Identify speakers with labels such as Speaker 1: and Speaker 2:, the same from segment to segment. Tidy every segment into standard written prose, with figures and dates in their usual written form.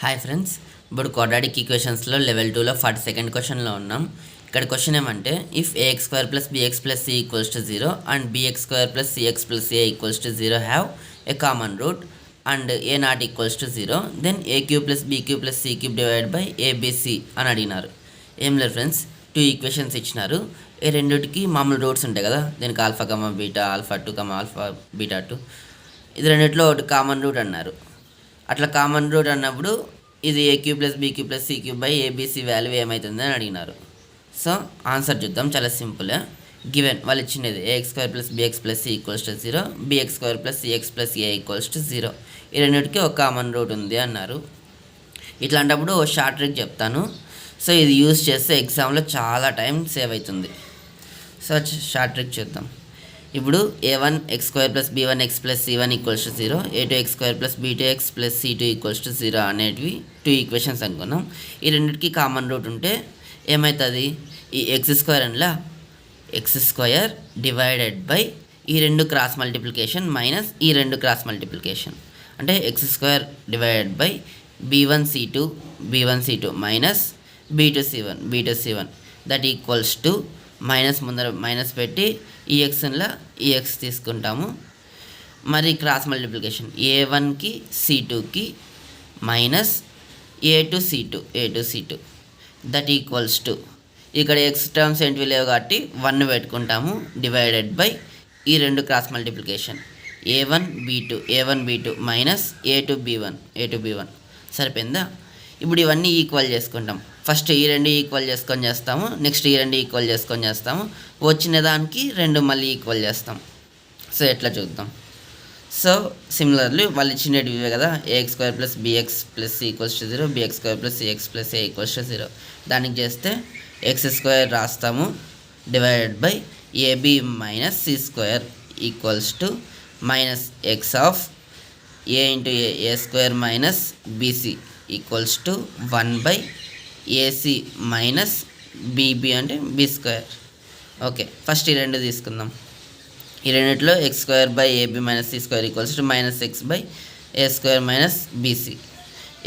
Speaker 1: Hi friends, ఇప్పుడు quadratic ఈక్వేషన్స్లో level 2లో 42nd క్వశ్చన్లో ఉన్నాం. ఇక్కడ క్వశ్చన్ ఏమంటే if AX square plus BX plus C equals to 0 and BX square plus CX plus A equals to 0 have a common root and A not equals to 0 then A cube plus B cube plus C cube divide by ABC అని అడిగినారు. ఏం లేదు friends, 2 equations ఇచ్చినారు. ఈ రెండింటికి మామూలు roots ఉంటాయి కదా, దీనికి ఆల్ఫా కమా బీటా, ఆల్ఫా 2 కమా ఆల్ఫా బీటా 2, ఇది రెండిట్లో ఒకటి కామన్ రూట్ అన్నారు. అట్లా కామన్ రూట్ అన్నప్పుడు ఇది A cube plus B cube plus C cube by ABC value ఏమవుతుంది అని అడిగినారు. సో ఆన్సర్ చూద్దాం, చాలా సింపుల్. గివెన్ వాళ్ళు ఇచ్చినది AX square plus BX plus C equals to 0, BX square plus CX plus A equals to 0. ఈ రెండింటికి ఒక కామన్ రూట్ ఉంది అన్నారు. ఇట్లాంటప్పుడు ఓ షార్ట్ ట్రిక్ చెప్తాను. సో ఇది యూజ్ చేస్తే ఎగ్జామ్లో చాలా టైం సేవ్ అవుతుంది. సో షార్ట్ ట్రిక్ చూద్దాం. ఇప్పుడు a1 x square plus b1 x plus c1 equals to 0, a2 x square plus b2 x plus c2 equals to 0 అనేటివి 2 ఈక్వేషన్స్ అనుకున్నాం. ఈ రెండింటికి కామన్ రూట్ ఉంటే ఏమవుతుంది, ఈ ఎక్స్ స్క్వేర్ అనలా ఎక్స్ స్క్వేర్ డివైడెడ్ బై ఈ రెండు క్రాస్ మల్టిప్లికేషన్ మైనస్ ఈ రెండు క్రాస్ మల్టిప్లికేషన్, అంటే x square divided by b1 c2 minus b2 c1 that equals to minus ముందర మైనస్ పెట్టి ఈ ఎక్స్లో ఈ ఎక్స్ తీసుకుంటాము. మరి క్రాస్ మల్టిప్లికేషన్ a1కి c2కి minus a2 c2 that equals to ఇక్కడ ఎక్స్ టర్మ్స్ ఏంటివి లేవు కాబట్టి 1 పెట్టుకుంటాము డివైడెడ్ బై ఈ రెండు cross multiplication a1 b2 minus a2 b1 సరిపోయిందా. ఇప్పుడు ఇవన్నీ ఈక్వల్ చేసుకుంటాం. ఫస్ట్ ఈ రెండు ఈక్వల్ చేసుకొని చేస్తాము, నెక్స్ట్ ఈ రెండు ఈక్వల్ చేసుకొని చేస్తాము, వచ్చిన దానికి రెండు మళ్ళీ ఈక్వల్ చేస్తాం. సో ఎట్లా చూద్దాం. సో సిమిలర్లీ వాళ్ళు ఇచ్చినవి ఇవే కదా, AX square plus BX plus C equals to 0, BX square plus CX plus A equals to 0. దానికి చేస్తే ఎక్స్ స్క్వేర్ రాస్తాము divided by AB minus C square equals to minus X of A into A square minus BC equals to 1 by AC minus BB అంటే B square. Okay, first ఈ రెండు తీసుకుందాం. ఈ రెండిట్లో X square by AB minus C square equals to minus X by A square minus BC.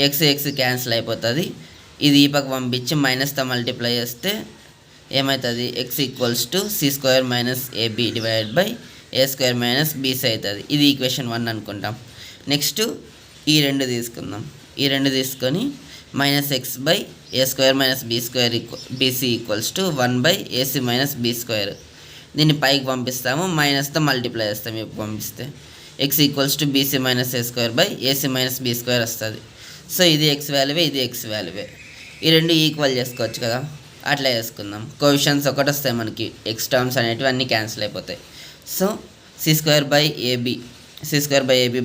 Speaker 1: X cancel అయిపోతుంది. ఇది ఈ పక్క పంపించి మైనస్తో మల్టిప్లై చేస్తే ఏమవుతుంది, X equals to C square minus AB divided by A square minus BC అవుతుంది. ఇది ఈక్వేషన్ 1 అనుకుంటాం. నెక్స్ట్ ఈ రెండు తీసుకుందాం. ఈ రెండు తీసుకొని minus X by A square minus BC equals to 1 by AC minus B square. దీన్ని పైకి పంపిస్తాము, మైనస్తో మల్టిప్లై చేస్తాము. ఇప్పుడు పంపిస్తే X equals to BC minus A square by AC minus B square వస్తుంది. సో ఇది ఎక్స్ వాల్యూవే, ఇది ఎక్స్ వాల్యూవే. ఈ రెండు ఈక్వల్ చేసుకోవచ్చు కదా, అట్లా చేసుకుందాం. కోఎఫిషియెంట్స్ ఒకటి వస్తాయి మనకి, ఎక్స్ టర్మ్స్ అనేటివి అన్నీ క్యాన్సిల్ అయిపోతాయి. So C square by AB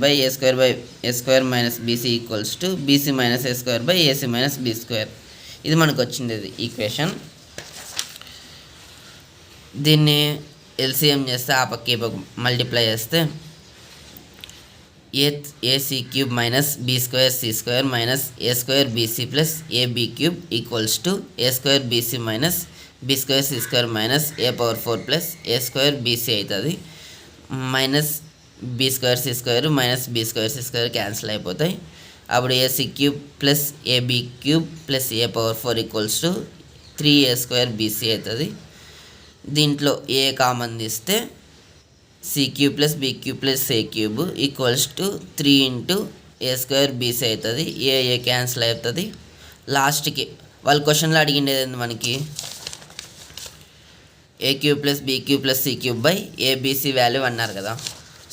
Speaker 1: by A square minus BC equals to BC minus A square by AC minus B square. ఇది మనకు వచ్చింది ఇది ఈక్వేషన్. దీన్ని ఎల్సిఎం చేస్తే ఆ పక్క ఈ పక్క మల్టిప్లై చేస్తే AC cube minus B square C square minus A square BC plus AB cube equals to A square BC minus B square C square minus A power 4 plus A square BC అవుతుంది. Minus B square C square minus B square C square cancel అయిపోతాయి. అప్పుడు AC cube plus AB cube plus A power 4 equals to 3 A square BC అవుతుంది. దీంట్లో A common తీస్తే C cube plus B cube plus A cube equals to 3 into A square BC అవుతుంది. A cancel అవుతుంది. లాస్ట్కి వాళ్ళు క్వశ్చన్లో అడిగిండేది మనకి A cube plus B cube plus C cube by ABC value అన్నారు కదా.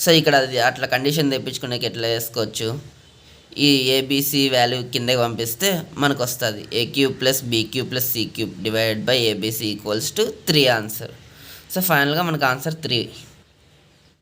Speaker 1: సో ఇక్కడ అది అట్లా కండిషన్ తెప్పించుకునేకి ఎట్లా చేసుకోవచ్చు, ఈ ఏబీసీ వాల్యూ కిందకి పంపిస్తే మనకు వస్తుంది A cube plus B cube plus C cube divided by ABC equals to 3 answer. So ఫైనల్గా మనకు ఆన్సర్ 3.